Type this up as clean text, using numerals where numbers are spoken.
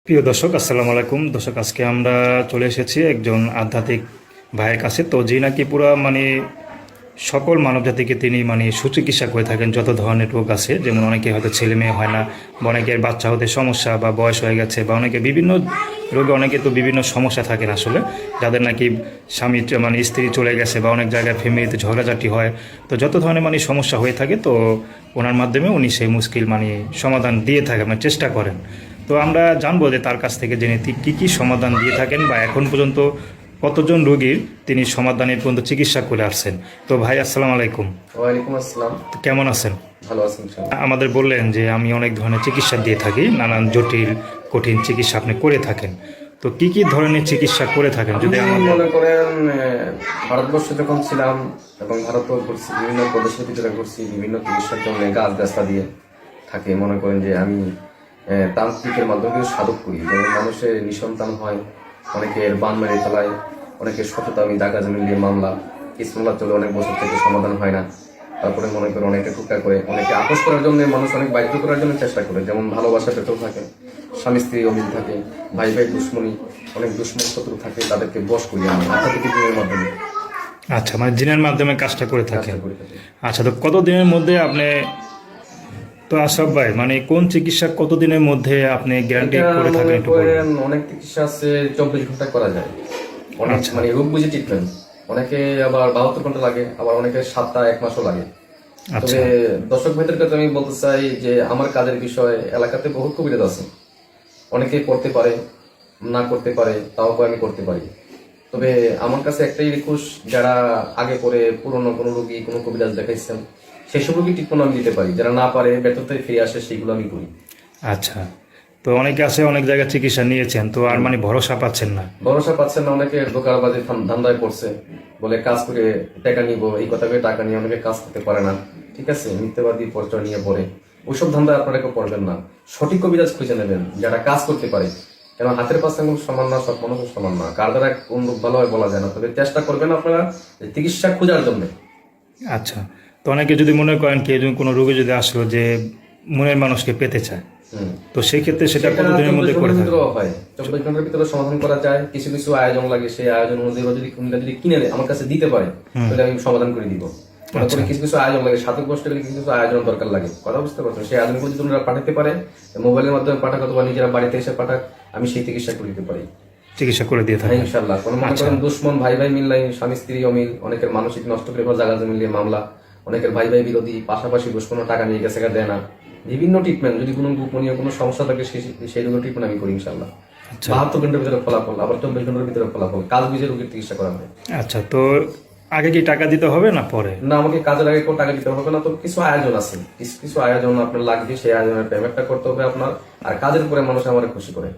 প্রিয় দর্শক, আসসালামু আলাইকুম। দর্শক, আজকে আমরা চলে এসেছি একজন আধ্যাত্মিক ভাইয়ের কাছে, তো যে নাকি পুরো সকল মানবজাতিকে তিনি সুচিকিৎসা করে থাকেন। যত ধরনের রোগ আছে, যেমন অনেকে হয়তো ছেলে মেয়ে হয় না, বা অনেকের বাচ্চা হতে সমস্যা, বা বয়স হয়ে গেছে, বা অনেকে বিভিন্ন রোগে, অনেকে তো বিভিন্ন সমস্যা থাকেন আসলে, যাদের নাকি স্বামী স্ত্রী চলে গেছে, বা অনেক জায়গায় ফ্যামিলিতে ঝগড়াঝাটি হয়। তো যত ধরনের সমস্যা হয়ে থাকে, তো ওনার মাধ্যমে উনি সেই মুশকিল সমাধান দিয়ে থাকেন, চেষ্টা করেন। তো আমরা জানবো যে তার কাছ থেকে জেনে কী কী সমাধান দিয়ে থাকেন, বা এখন পর্যন্ত কতজন রোগীর তিনি সমাধানের পর্যন্ত চিকিৎসা করে আসছেন। তো ভাই, আসসালামু আলাইকুম। ওয়ালাইকুম আসসালাম। তো কেমন আছেন? ভালো আছেন ইনশাআল্লাহ। আমাদের বললেন যে আমি অনেক ধরনের চিকিৎসা দিয়ে থাকি, নানান জটিল কঠিন চিকিৎসা আপনি করে থাকেন। তো কি কি ধরনের চিকিৎসা করে থাকেন যদি আমি আমাদের মনে করেন ভারতবর্ষে যখন ছিলাম এবং ভারতও ঘুরছি, বিভিন্ন প্রদেশের ভিতরে ঘুরছি, বিভিন্ন চিকিৎসার জন্য গাছ গাছটা দিয়ে থাকে। মনে করেন যে আমি তান্ত্রিকের মাধ্যমে কিন্তু সাধক করি, যেমন মানুষের নিঃসন্তান হয়, অনেকের বান মেরে ফেলায়, অনেকের সততা আমি দাগা জমি দিয়ে মামলা কেস মামলা চলে অনেক বছর থেকে সমাধান হয় না। তারপরে মনে করেন অনেকে টুকা করে, অনেকে আপোষ করার জন্য মানুষ অনেক বাধ্য করার জন্য চেষ্টা করে, যেমন ভালোবাসা পেতেও থাকে, স্বামী স্ত্রী অমিল থাকে, ভাই ভাই দুশ্মনী, অনেক দুশ্মন শত্রু থাকে, তাদেরকে বশ করি আমি আধ্যাত্মিক দিনের মাধ্যমে আচ্ছা, জিনের মাধ্যমে কাজটা করে থাকেন। কাজটা করে থাকি। আচ্ছা, তো কত দিনের মধ্যে আপনি, তো আশরাফ ভাই, কোন চিকিৎসা কত দিনের মধ্যে আপনি গ্যারান্টি এটা করে থাকেন মনে একটু বলবেন? করেন অনেক চিকিৎসা আছে 24 ঘন্টা করা যায়, অনেক আচ্ছা। রোগ বুঝে ট্রিটমেন্ট। অনেকে আবার 72 ঘন্টা লাগে, আবার অনেকে 7টা 1 মাসও লাগে। আচ্ছা। তবে দর্শক ভাইদের কাছে আমি বলতে চাই যে আমার কাজের বিষয়ে এলাকাতে বহুত কবিরাজ আছে, অনেকে করতে পারে, না করতে পারে, তাও আমি করতে পারি। তবে আমার কাছে একটাই রিকোয়েস্ট, যারা আগে পরে পুরনো কোনো রোগী কোনো কবিরাজ দেখাইছেন, সেসব রোগী ট্রিটমেন্ট আমি দিতে পারি। যারা না পারে, ব্যর্থতায় ফিরে আসে, সেগুলো আমি করি। আচ্ছা, তো অনেকে আছে অনেক জায়গায় চিকিৎসা নিয়েছেন, তো আর ভরসা পাচ্ছেন না। ভরসা পাচ্ছেন না, অনেকে দোকানবাজির ধান্দায় পড়ছে, বলে কাজ করে টাকা নিব, এই কথা করে টাকা নিয়ে অনেকে কাজ করতে পারে না। ঠিক আছে, মিথ্যাবাদী পরিচয় নিয়ে পড়ে, ওইসব ধান্দায় আপনারা কেউ পড়বেন না। সঠিক কবিরাজ খুঁজে নেবেন যারা কাজ করতে পারে, কেন হাতের পাশে আঙুল সমান না, সব মানুষের সমান না, কার দ্বারা কোন রোগ ভালো হয় বলা যায় না। তবে চেষ্টা করবেন আপনারা চিকিৎসা খোঁজার জন্য। আচ্ছা, তো অনেকে যদি মনে করেন কেউ যদি কোনো রোগী যদি আসলো যে মনের মানুষকে পেতে চায়, তো সেই ক্ষেত্রে সেটা কতদিনের মধ্যে করে থাকে? হয় 24 ঘন্টার ভিতরে সমাধান করা যায়। কিছু কিছু আয়োজন লাগে, সেই আয়োজন অনুযায়ী যদি কোনটা যদি কিনে আমার কাছে দিতে পারে, তাহলে আমি সমাধান করে দিব। মনে করি কিছু কিছু আয়োজন লাগে, সাধক গোষ্ঠী কিছু কিছু আয়োজন দরকার লাগে, কথা বুঝতে পারছো? সেই আয়োজনগুলো যদি তোমরা পাঠাতে পারে, মোবাইলের মাধ্যমে পাঠাক অথবা নিজেরা বাড়িতে এসে পাঠাক, আমি সেই চিকিৎসা করে দিতে পারি, চিকিৎসা করে দিয়ে থাকে ইনশাল্লাহ। কোনো মনে করেন দুশ্মন ভাই ভাই মিললাই, স্বামী স্ত্রী অমিল, অনেকের মানসিক নষ্ট করে জায়গা জমি নিয়ে মামলা, অনেকের ভাই ভাই বিরোধী, পাশাপাশি দুশ্মন টাকা নিয়ে গেছে দেয় না, বিভিন্ন ট্রিটমেন্ট, যদি কোনো গোপনীয় কোনো সমস্যা থাকে সেই রোগের ট্রিটমেন্ট আমি করি ইনশাল্লাহ। 72 ঘন্টার ভিতরে ফলাফল, আবার 24 ঘন্টার ভিতরে ফলাফল, কাজ বুঝে রোগীর চিকিৎসা করা হয়। আচ্ছা, তো আগে কি টাকা দিতে হবে না পরে? না, আমাকে কাজের আগে কোনো টাকা দিতে হবে না, তো কিছু আয়োজন আছে, কিছু কিছু আয়োজন আপনার লাগবে, সেই আয়োজনের পেমেন্টটা করতে হবে আপনার, আর কাজের পরে মানুষ আমার খুশি করে।